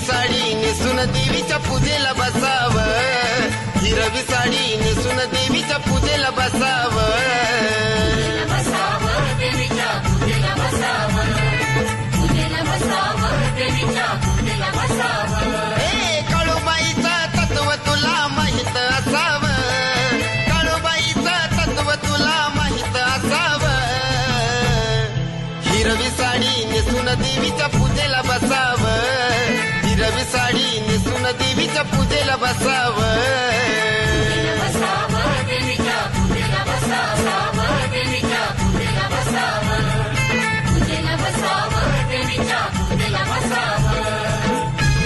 साडी नेसून देवीच्या पूजेला बसावं, हिरवी साडी नेसून देवीच्या पूजेला बसावं. हे काळूबाईचं तत्व तुला माहित असावं, काळूबाईचं तत्व तुला माहित असावं. हिरवी साडी नेसून देवीच्या